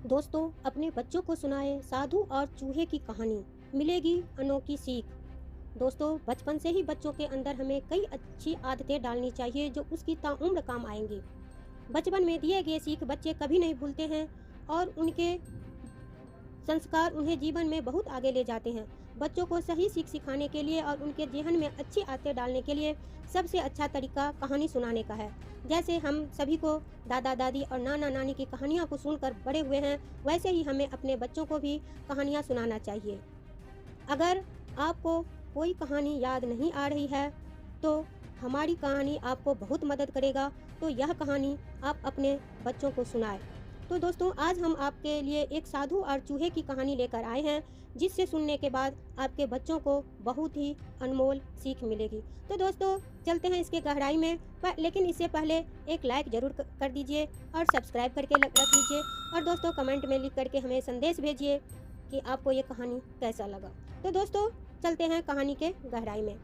दोस्तों, अपने बच्चों को सुनाएं साधु और चूहे की कहानी, मिलेगी अनोखी सीख। दोस्तों, बचपन से ही बच्चों के अंदर हमें कई अच्छी आदतें डालनी चाहिए जो उसकी ताउम्र काम आएंगी। बचपन में दिए गए सीख बच्चे कभी नहीं भूलते हैं और उनके संस्कार उन्हें जीवन में बहुत आगे ले जाते हैं। बच्चों को सही सीख सिखाने के लिए और उनके जेहन में अच्छी आदतें डालने के लिए सबसे अच्छा तरीका कहानी सुनाने का है। जैसे हम सभी को दादा दादी और नाना नानी की कहानियाँ को सुनकर बड़े हुए हैं, वैसे ही हमें अपने बच्चों को भी कहानियाँ सुनाना चाहिए। अगर आपको कोई कहानी याद नहीं आ रही है तो हमारी कहानी आपको बहुत मदद करेगा, तो यह कहानी आप अपने बच्चों को सुनाएं। तो दोस्तों, आज हम आपके लिए एक साधु और चूहे की कहानी लेकर आए हैं, जिससे सुनने के बाद आपके बच्चों को बहुत ही अनमोल सीख मिलेगी। तो दोस्तों, चलते हैं इसके गहराई में, लेकिन इससे पहले एक लाइक ज़रूर कर दीजिए और सब्सक्राइब करके रख लीजिए। और दोस्तों, कमेंट में लिख करके हमें संदेश भेजिए कि आपको ये कहानी कैसा लगा। तो दोस्तों, चलते हैं कहानी के गहराई में।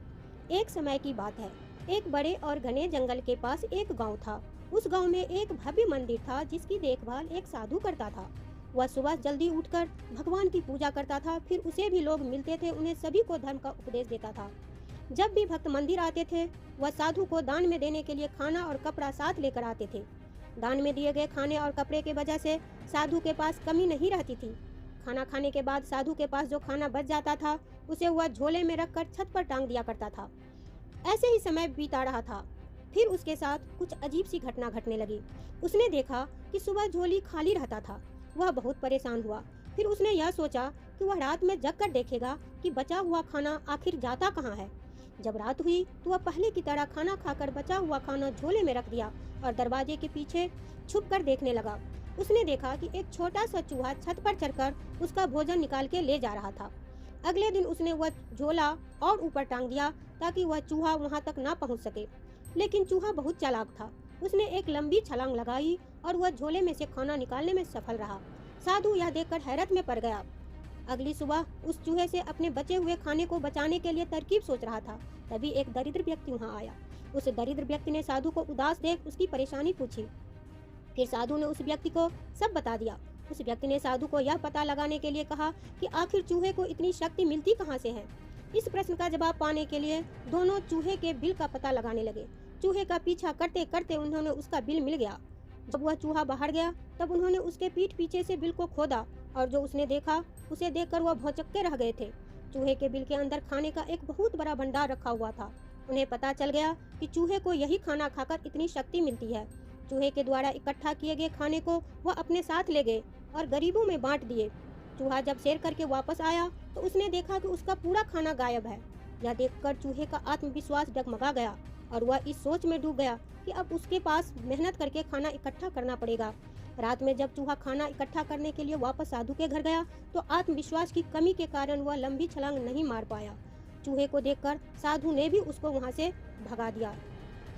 एक समय की बात है, एक बड़े और घने जंगल के पास एक गांव था। उस गांव में एक भव्य मंदिर था जिसकी देखभाल एक साधु करता था। वह सुबह जल्दी उठकर भगवान की पूजा करता था, फिर उसे भी लोग मिलते थे, उन्हें सभी को धर्म का उपदेश देता था। जब भी भक्त मंदिर आते थे, वह साधु को दान में देने के लिए खाना और कपड़ा साथ लेकर आते थे। दान में दिए गए खाने और कपड़े की वजह से साधु के पास कमी नहीं रहती थी। खाना खाने के बाद साधु के पास जो खाना बच जाता था, उसे वह झोले में रखकर छत पर टांग दिया करता था। ऐसे ही समय बीता रहा था। फिर उसके साथ कुछ अजीब सी घटना घटने लगी। उसने देखा कि सुबह झोली खाली रहता था। वह बहुत परेशान हुआ। फिर उसने यह सोचा कि वह रात में जग कर देखेगा कि बचा हुआ खाना आखिर जाता कहाँ है। जब रात हुई तो वह पहले की तरह खाना खाकर बचा हुआ खाना झोले में रख दिया और दरवाजे के पीछे छुप कर देखने लगा। उसने देखा कि एक छोटा सा चूहा छत पर चढ़कर उसका भोजन निकाल के ले जा रहा था। अगले दिन उसने वह झोला और ऊपर टांग दिया ताकि वह चूहा वहां तक ना पहुंच सके। लेकिन चूहा बहुत चालाक था। उसने एक लंबी छलांग लगाई और वह झोले में से खाना निकालने में सफल रहा। साधु यह देखकर हैरत में पड़ गया। अगली सुबह उस चूहे से अपने बचे हुए खाने को बचाने के लिए तरकीब सोच रहा था। तभी एक दरिद्र व्यक्ति वहां आया। उस दरिद्र व्यक्ति ने साधु को उदास देख उसकी परेशानी पूछी। फिर साधु ने उस व्यक्ति को सब बता दिया। उस व्यक्ति ने साधु को यह पता लगाने के लिए कहा कि आखिर चूहे को इतनी शक्ति मिलती कहाँ से है। इस प्रश्न का जवाब पाने के लिए दोनों चूहे के बिल का पता लगाने लगे। चूहे का पीछा करते करते उन्होंने उसका बिल मिल गया। जब वह चूहा बाहर गया तब उन्होंने उसके पीठ पीछे से बिल को खोदा और जो उसने देखा उसे देखकर वह भौचक्के रह गए थे। चूहे के बिल के अंदर खाने का एक बहुत बड़ा भंडार रखा हुआ था। उन्हें पता चल गया कि चूहे को यही खाना खाकर इतनी शक्ति मिलती है। चूहे के द्वारा इकट्ठा किए गए खाने को वह अपने साथ ले गए और गरीबों में बांट दिए। चूहा जब सैर करके वापस आया तो उसने देखा कि उसका पूरा खाना गायब है। यह देखकर चूहे का आत्मविश्वास डगमगा गया और वह इस सोच में डूब गया कि अब उसके पास मेहनत करके खाना इकट्ठा करना पड़ेगा। रात में जब चूहा खाना इकट्ठा करने के लिए वापस साधु के घर गया तो आत्मविश्वास की कमी के कारण वह लंबी छलांग नहीं मार पाया। चूहे को देखकर साधु ने भी उसको वहां से भगा दिया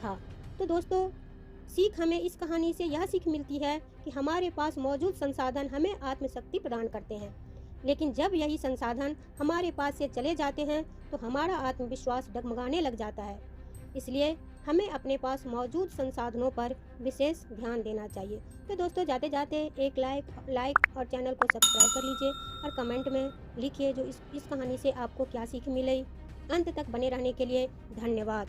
था। तो दोस्तों, सीख हमें इस कहानी से यह सीख मिलती है कि हमारे पास मौजूद संसाधन हमें आत्मशक्ति प्रदान करते हैं, लेकिन जब यही संसाधन हमारे पास से चले जाते हैं तो हमारा आत्मविश्वास डगमगाने लग जाता है। इसलिए हमें अपने पास मौजूद संसाधनों पर विशेष ध्यान देना चाहिए। तो दोस्तों, जाते जाते एक लाइक और चैनल को सब्सक्राइब कर लीजिए और कमेंट में लिखिए जो इस कहानी से आपको क्या सीख मिली। अंत तक बने रहने के लिए धन्यवाद।